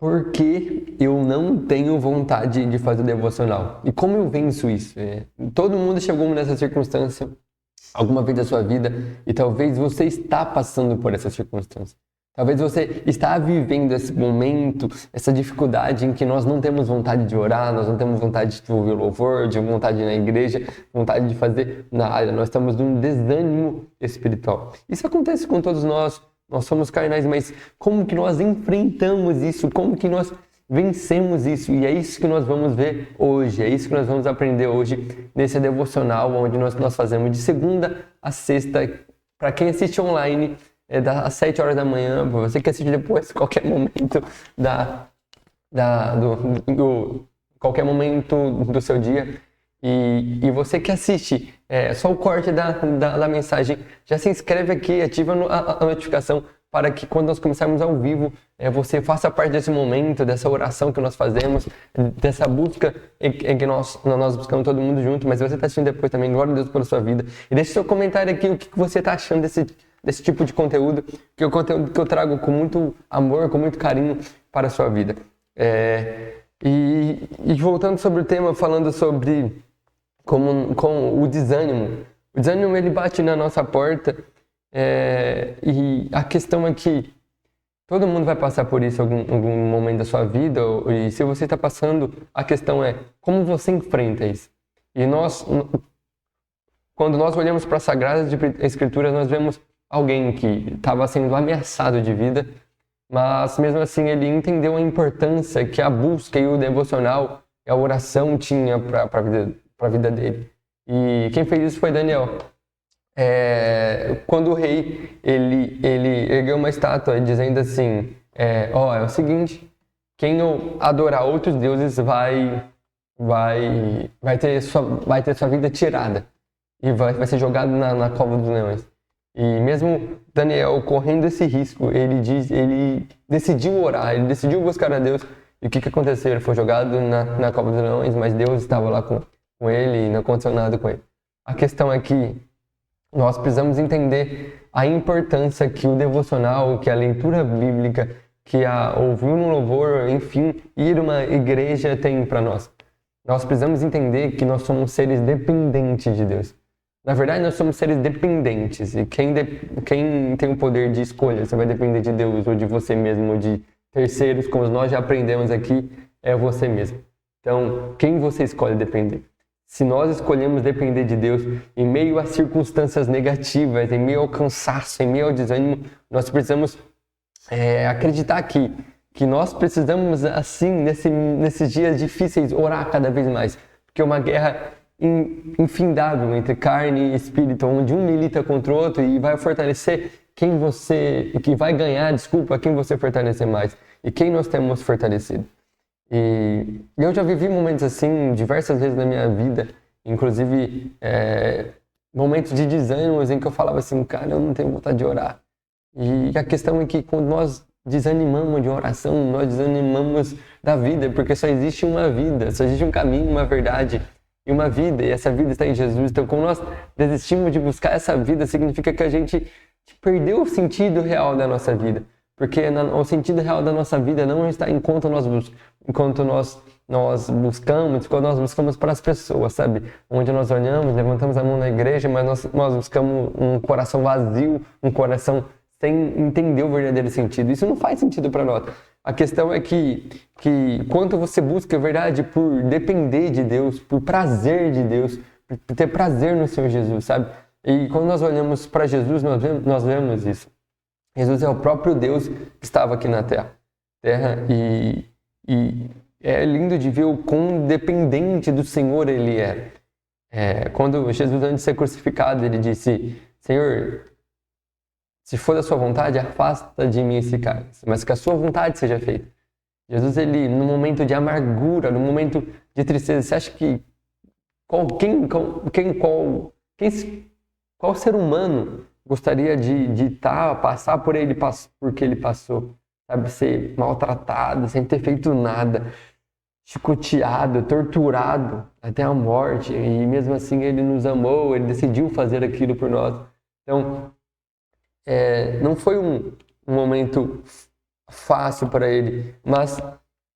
por que eu não tenho vontade de fazer devocional? E como eu venço isso? Todo mundo chegou nessa circunstância alguma vez da sua vida e talvez você está passando por essa circunstância. Talvez você está vivendo esse momento, essa dificuldade em que nós não temos vontade de orar, nós não temos vontade de ouvir louvor, de vontade de ir na igreja, vontade de fazer nada. Nós estamos num desânimo espiritual. Isso acontece com todos nós. Nós somos carnais, mas como que nós enfrentamos isso? Como que nós vencemos isso? E é isso que nós vamos ver hoje, é isso que nós vamos aprender hoje nesse devocional, onde nós fazemos de segunda a sexta. Para quem assiste online, às 7 horas da manhã, para você que assiste depois, qualquer momento qualquer momento do seu dia. E você que assiste só o corte da mensagem, já se inscreve aqui, ativa a notificação para que quando nós começarmos ao vivo, você faça parte desse momento, dessa oração que nós fazemos, dessa busca em que nós buscamos todo mundo junto. Mas você está assistindo depois também, glória a Deus pela sua vida. E deixe seu comentário aqui, o que você está achando desse tipo de conteúdo, que é o conteúdo que eu trago com muito amor, com muito carinho para a sua vida. E voltando sobre o tema, falando sobre com o desânimo. O desânimo, ele bate na nossa porta, e a questão é que todo mundo vai passar por isso em algum momento da sua vida, e se você está passando, a questão é como você enfrenta isso. E quando nós olhamos para as Sagradas Escrituras, nós vemos alguém que estava sendo ameaçado de vida, mas mesmo assim ele entendeu a importância que a busca e o devocional e a oração tinha para a vida dele. E quem fez isso foi Daniel. Quando o rei ele ergueu uma estátua dizendo assim, é o seguinte, quem adorar outros deuses vai ter sua vida tirada e vai ser jogado na cova dos leões. E mesmo Daniel correndo esse risco, ele decidiu orar, ele decidiu buscar a Deus. E o que aconteceu? Ele foi jogado na cova dos leões, mas Deus estava lá com ele e não aconteceu nada com ele. A questão é que nós precisamos entender a importância que o devocional, que a leitura bíblica, que ouvir um louvor, enfim, ir a uma igreja tem para nós. Nós precisamos entender que nós somos seres dependentes de Deus. Na verdade, nós somos seres dependentes. E quem tem o poder de escolha, você vai depender de Deus ou de você mesmo, ou de terceiros, como nós já aprendemos aqui, é você mesmo. Então, quem você escolhe depender? Se nós escolhemos depender de Deus em meio a circunstâncias negativas, em meio ao cansaço, em meio ao desânimo, nós precisamos acreditar que nós precisamos, assim, nesses dias difíceis, orar cada vez mais. Porque é uma guerra infindável entre carne e espírito, onde um milita contra o outro e vai fortalecer quem vai ganhar, quem você fortalecer mais. E quem nós temos fortalecido. E eu já vivi momentos assim diversas vezes na minha vida, inclusive momentos de desânimos em que eu falava assim, cara, eu não tenho vontade de orar. E a questão é que quando nós desanimamos de oração, nós desanimamos da vida, porque só existe uma vida, só existe um caminho, uma verdade e uma vida, e essa vida está em Jesus. Então, como nós desistimos de buscar essa vida, significa que a gente perdeu o sentido real da nossa vida. Porque o sentido real da nossa vida não está enquanto nós buscamos, quando nós buscamos para as pessoas, sabe? Onde nós olhamos, levantamos a mão na igreja, mas nós buscamos um coração vazio, um coração sem entender o verdadeiro sentido. Isso não faz sentido para nós. A questão é que quanto você busca a verdade por depender de Deus, por prazer de Deus, por ter prazer no Senhor Jesus, sabe? E quando nós olhamos para Jesus, nós vemos isso. Jesus é o próprio Deus que estava aqui na terra. E é lindo de ver o quão dependente do Senhor ele é. Quando Jesus, antes de ser crucificado, ele disse, Senhor, se for da sua vontade, afasta de mim esse cálice, mas que a sua vontade seja feita. Jesus, ele, no momento de amargura, no momento de tristeza, você acha que qual ser humano gostaria de passar por porque ele passou, sabe, ser maltratado, sem ter feito nada, chicoteado, torturado até a morte, e mesmo assim ele nos amou, ele decidiu fazer aquilo por nós. Então, não foi um momento fácil para ele, mas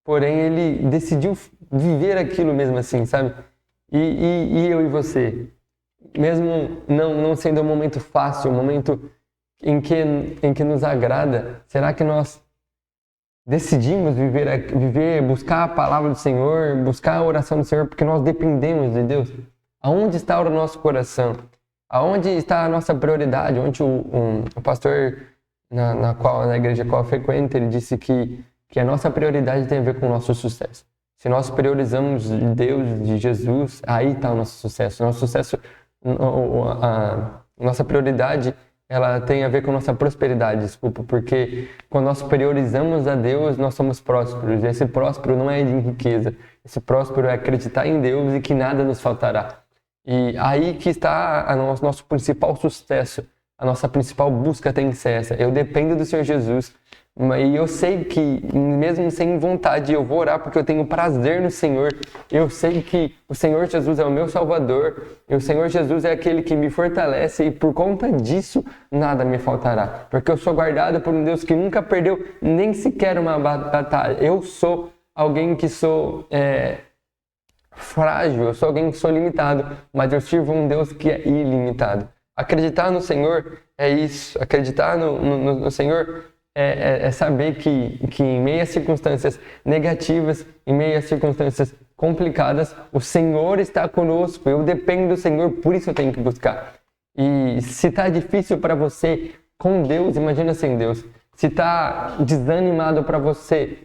porém ele decidiu viver aquilo mesmo assim, sabe? E eu e você, mesmo não sendo um momento fácil, um momento em que nos agrada, será que nós decidimos viver, buscar a palavra do Senhor, buscar a oração do Senhor, porque nós dependemos de Deus? Aonde está o nosso coração? Aonde está a nossa prioridade? Ontem o pastor na igreja a qual eu frequento, ele disse que a nossa prioridade tem a ver com o nosso sucesso. Se nós priorizamos Deus, de Jesus, aí está o nosso sucesso. Nosso sucesso, a nossa prioridade, ela tem a ver com nossa prosperidade, desculpa, porque quando nós priorizamos a Deus, nós somos prósperos. E esse próspero não é de riqueza, esse próspero é acreditar em Deus e que nada nos faltará. E aí que está o nosso principal sucesso, a nossa principal busca tem que ser essa. Eu dependo do Senhor Jesus, e eu sei que, mesmo sem vontade, eu vou orar porque eu tenho prazer no Senhor. Eu sei que o Senhor Jesus é o meu Salvador, e o Senhor Jesus é aquele que me fortalece, e por conta disso, nada me faltará. Porque eu sou guardado por um Deus que nunca perdeu nem sequer uma batalha. Eu sou alguém que sou frágil, eu sou alguém que sou limitado, mas eu sirvo um Deus que é ilimitado. Acreditar no Senhor é isso. Acreditar no Senhor é saber que em meio a circunstâncias negativas, em meio a circunstâncias complicadas, o Senhor está conosco. Eu dependo do Senhor, por isso eu tenho que buscar. E se está difícil para você com Deus, imagina sem Deus. Se está desanimado para você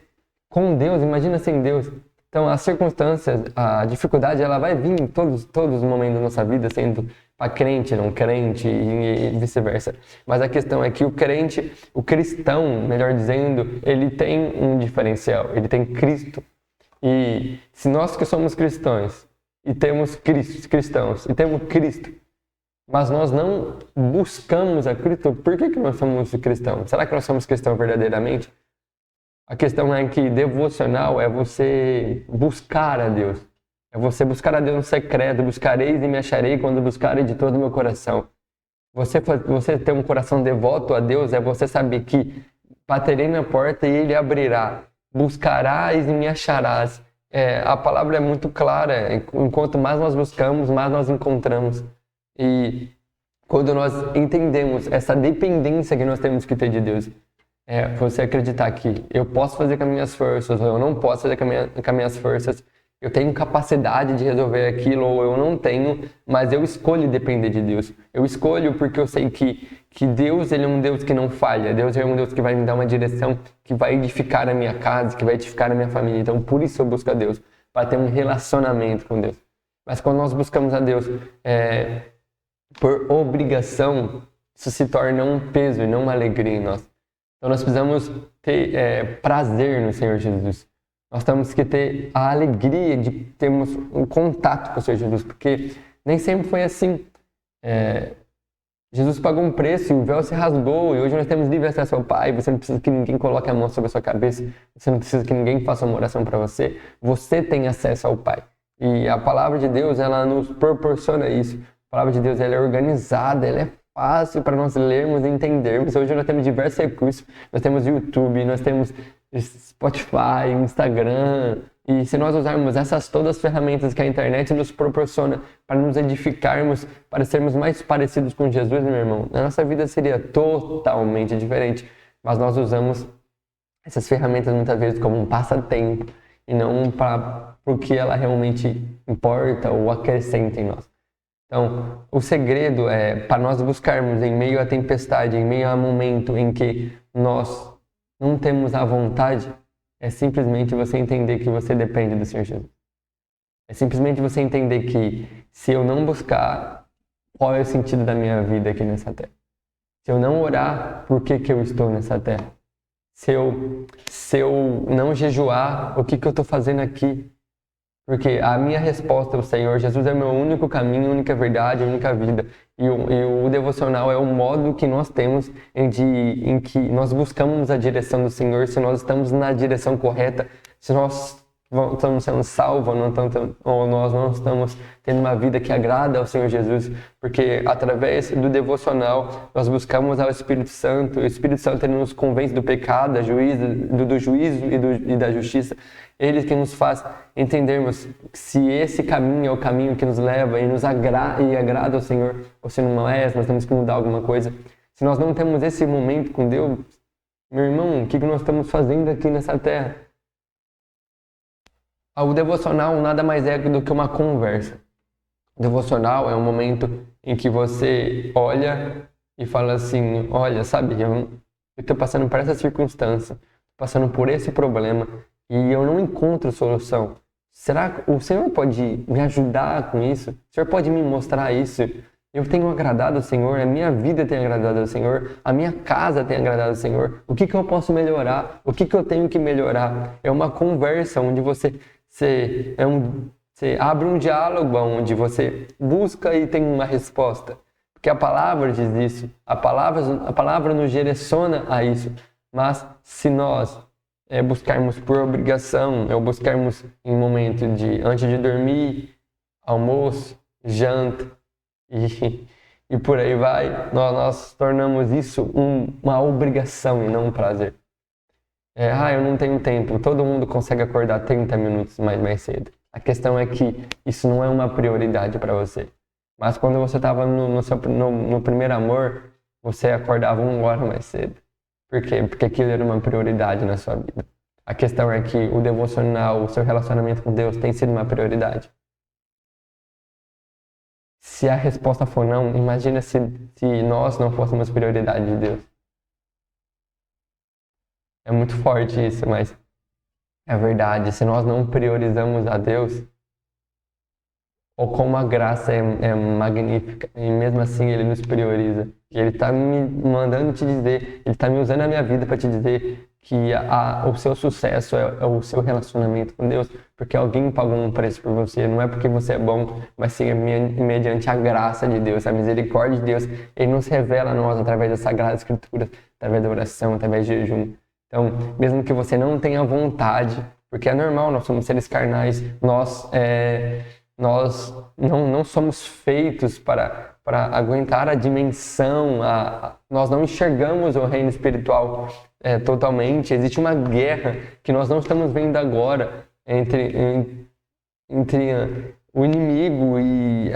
com Deus, imagina sem Deus. Então, as circunstâncias, a dificuldade, ela vai vir em todos os momentos da nossa vida, sendo para crente, não crente e vice-versa. Mas a questão é que o crente, o cristão, melhor dizendo, ele tem um diferencial, ele tem Cristo. E se nós que somos cristãos e temos cristãos e temos Cristo, mas nós não buscamos a Cristo, por que nós somos cristãos? Será que nós somos cristãos verdadeiramente? A questão é que devocional é você buscar a Deus. É você buscar a Deus no secreto. Buscareis e me acharei quando buscarei de todo o meu coração. Você ter um coração devoto a Deus é você saber que baterei na porta e Ele abrirá. Buscarás e me acharás. A palavra é muito clara. Enquanto mais nós buscamos, mais nós encontramos. E quando nós entendemos essa dependência que nós temos que ter de Deus, você acreditar que eu posso fazer com as minhas forças, ou eu não posso fazer com as minhas forças, eu tenho capacidade de resolver aquilo, ou eu não tenho, mas eu escolho depender de Deus. Eu escolho porque eu sei que Deus, Ele é um Deus que não falha. Deus é um Deus que vai me dar uma direção, que vai edificar a minha casa, que vai edificar a minha família. Então, por isso eu busco a Deus, para ter um relacionamento com Deus. Mas quando nós buscamos a Deus por obrigação, isso se torna um peso e não uma alegria em nós. Então nós precisamos ter prazer no Senhor Jesus. Nós temos que ter a alegria de termos um contato com o Senhor Jesus, porque nem sempre foi assim. Jesus pagou um preço e o véu se rasgou, e hoje nós temos livre acesso ao Pai. Você não precisa que ninguém coloque a mão sobre a sua cabeça, você não precisa que ninguém faça uma oração para você. Você tem acesso ao Pai. E a palavra de Deus, ela nos proporciona isso. A palavra de Deus, ela é organizada, ela é fácil para nós lermos e entendermos. Hoje nós temos diversos recursos, nós temos YouTube, nós temos Spotify, Instagram, e se nós usarmos essas todas as ferramentas que a internet nos proporciona para nos edificarmos, para sermos mais parecidos com Jesus, meu irmão, a nossa vida seria totalmente diferente. Mas nós usamos essas ferramentas muitas vezes como um passatempo e não para o que ela realmente importa ou acrescenta em nós. Então, o segredo é para nós buscarmos em meio à tempestade, em meio a momento em que nós não temos a vontade, é simplesmente você entender que você depende do Senhor Jesus. É simplesmente você entender que se eu não buscar, qual é o sentido da minha vida aqui nessa terra? Se eu não orar, por que eu estou nessa terra? Se eu não jejuar, o que eu estou fazendo aqui? Porque a minha resposta ao Senhor Jesus é o meu único caminho, a única verdade, a única vida. E o devocional é o modo que nós temos em que nós buscamos a direção do Senhor, se nós estamos na direção correta, se nós estamos sendo salvos, ou nós não estamos tendo uma vida que agrada ao Senhor Jesus, porque através do devocional nós buscamos ao Espírito Santo, o Espírito Santo ele nos convence do pecado, do juízo e da justiça. Ele que nos faz entendermos se esse caminho é o caminho que nos leva e agrada ao Senhor, ou se não é, nós temos que mudar alguma coisa. Se nós não temos esse momento com Deus, meu irmão, o que nós estamos fazendo aqui nessa terra? O devocional nada mais é do que uma conversa. O devocional é um momento em que você olha e fala assim, olha, sabe, eu estou passando por essa circunstância, passando por esse problema e eu não encontro solução. Será que o Senhor pode me ajudar com isso? O Senhor pode me mostrar isso? Eu tenho agradado ao Senhor, a minha vida tem agradado ao Senhor, a minha casa tem agradado ao Senhor. O que eu posso melhorar? O que eu tenho que melhorar? É uma conversa onde você abre um diálogo onde você busca e tem uma resposta. Porque a palavra diz isso, a palavra nos direciona a isso. Mas se nós buscarmos por obrigação, buscarmos em momento antes de dormir, almoço, janta e por aí vai, nós tornamos isso uma obrigação e não um prazer. Eu não tenho tempo. Todo mundo consegue acordar 30 minutos mais cedo. A questão é que isso não é uma prioridade para você. Mas quando você estava no primeiro amor, você acordava 1 hora mais cedo. Por quê? Porque aquilo era uma prioridade na sua vida. A questão é que o devocional, o seu relacionamento com Deus tem sido uma prioridade. Se a resposta for não, imagina se nós não fôssemos prioridade de Deus. É muito forte isso, mas é verdade. Se nós não priorizamos a Deus, ou como a graça é magnífica, e mesmo assim Ele nos prioriza. E Ele está me mandando te dizer, Ele está me usando a minha vida para te dizer que o seu sucesso é o seu relacionamento com Deus, porque alguém pagou um preço por você. Não é porque você é bom, mas sim mediante a graça de Deus, a misericórdia de Deus. Ele nos revela a nós através das Sagradas Escrituras, através da oração, através do jejum. Então, mesmo que você não tenha vontade, porque é normal, nós somos seres carnais, nós não somos feitos para aguentar a dimensão, nós não enxergamos o reino espiritual totalmente. Existe uma guerra que nós não estamos vendo agora entre o inimigo e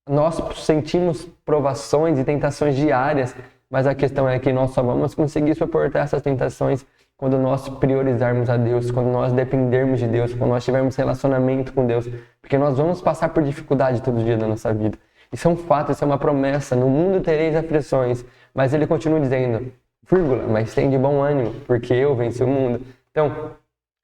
nós sentimos provações e tentações diárias, mas a questão é que nós só vamos conseguir suportar essas tentações quando nós priorizarmos a Deus, quando nós dependermos de Deus, quando nós tivermos relacionamento com Deus, porque nós vamos passar por dificuldade todo dia da nossa vida. Isso é um fato, isso é uma promessa. No mundo tereis aflições, mas ele continua dizendo, mas tem de bom ânimo, porque eu venci o mundo. Então,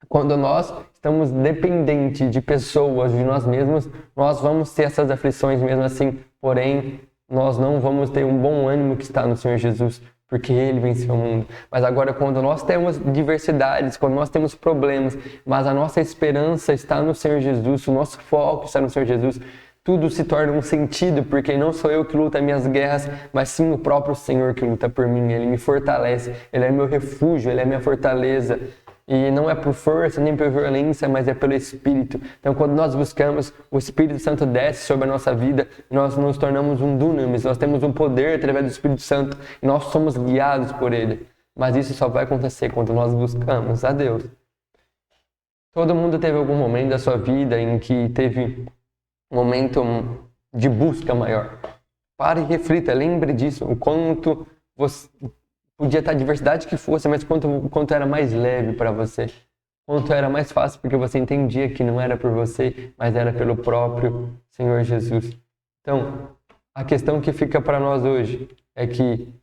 quando nós estamos dependentes de pessoas, de nós mesmos, nós vamos ter essas aflições mesmo assim, porém, nós não vamos ter um bom ânimo que está no Senhor Jesus, porque Ele venceu o mundo. Mas agora, quando nós temos diversidades, quando nós temos problemas, mas a nossa esperança está no Senhor Jesus, o nosso foco está no Senhor Jesus, tudo se torna um sentido, porque não sou eu que luto as minhas guerras, mas sim o próprio Senhor que luta por mim. Ele me fortalece, Ele é meu refúgio, Ele é minha fortaleza. E não é por força nem por violência, mas é pelo Espírito. Então, quando nós buscamos, o Espírito Santo desce sobre a nossa vida, nós nos tornamos um dunamis, nós temos um poder através do Espírito Santo, e nós somos guiados por Ele. Mas isso só vai acontecer quando nós buscamos a Deus. Todo mundo teve algum momento da sua vida em que teve um momento de busca maior. Pare e reflita, lembre disso, o quanto você... Podia estar a diversidade que fosse, mas quanto era mais leve para você. Quanto era mais fácil, porque você entendia que não era por você, mas era pelo próprio Senhor Jesus. Então, a questão que fica para nós hoje é que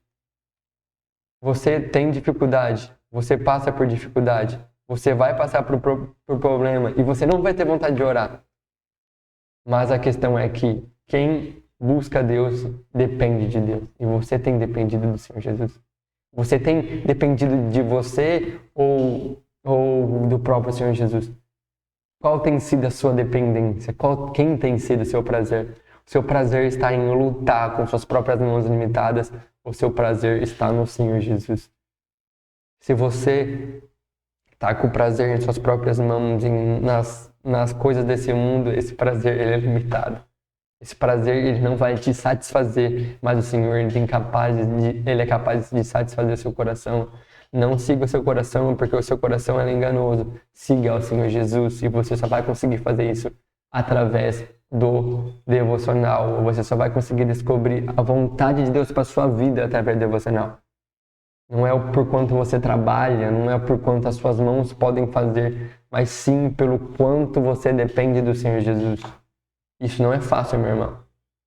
você tem dificuldade, você passa por dificuldade, você vai passar por problema e você não vai ter vontade de orar. Mas a questão é que quem busca Deus depende de Deus. E você tem dependido do Senhor Jesus. Você tem dependido de você ou do próprio Senhor Jesus? Qual tem sido a sua dependência? Quem tem sido o seu prazer? O seu prazer está em lutar com suas próprias mãos limitadas? Ou o seu prazer está no Senhor Jesus? Se você tá com o prazer em suas próprias mãos, nas coisas desse mundo, esse prazer ele é limitado. Esse prazer ele não vai te satisfazer, mas o Senhor ele é capaz de satisfazer o seu coração. Não siga o seu coração, porque o seu coração é enganoso. Siga o Senhor Jesus e você só vai conseguir fazer isso através do devocional. Você só vai conseguir descobrir a vontade de Deus para sua vida através do devocional. Não é por quanto você trabalha, não é por quanto as suas mãos podem fazer, mas sim pelo quanto você depende do Senhor Jesus. Isso não é fácil, meu irmão.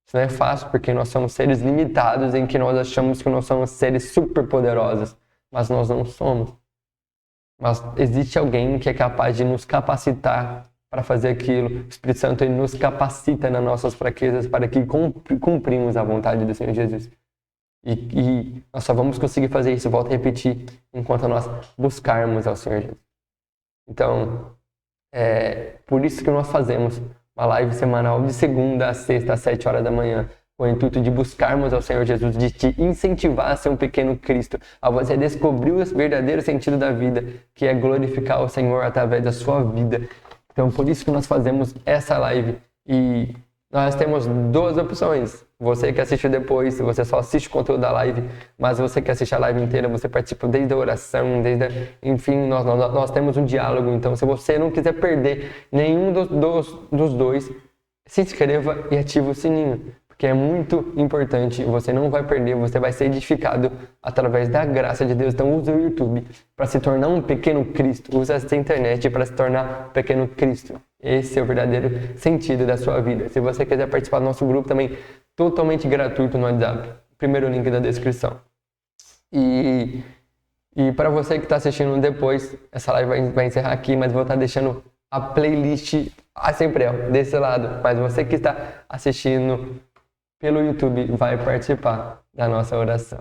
Isso não é fácil porque nós somos seres limitados em que nós achamos que nós somos seres super poderosos, mas nós não somos. Mas existe alguém que é capaz de nos capacitar para fazer aquilo. O Espírito Santo ele nos capacita nas nossas fraquezas para que cumprimos a vontade do Senhor Jesus. E nós só vamos conseguir fazer isso, volto a repetir, enquanto nós buscarmos ao Senhor Jesus. Então, por isso que nós fazemos uma live semanal de segunda a sexta, às 7 horas da manhã, com o intuito de buscarmos ao Senhor Jesus, de te incentivar a ser um pequeno Cristo, a você descobrir o verdadeiro sentido da vida, que é glorificar o Senhor através da sua vida. Então, por isso que nós fazemos essa live. E nós temos duas opções. Você que assiste depois, você só assiste o conteúdo da live, mas você que assiste a live inteira, você participa desde a oração, enfim, nós temos um diálogo. Então, se você não quiser perder nenhum dos dois, se inscreva e ative o sininho, porque é muito importante. Você não vai perder, você vai ser edificado através da graça de Deus. Então, use o YouTube para se tornar um pequeno Cristo. Use essa internet para se tornar um pequeno Cristo. Esse é o verdadeiro sentido da sua vida. Se você quiser participar do nosso grupo também, totalmente gratuito no WhatsApp. Primeiro link da descrição. E para você que está assistindo depois, essa live vai encerrar aqui, mas vou estar deixando a playlist sempre desse lado. Mas você que está assistindo pelo YouTube vai participar da nossa oração.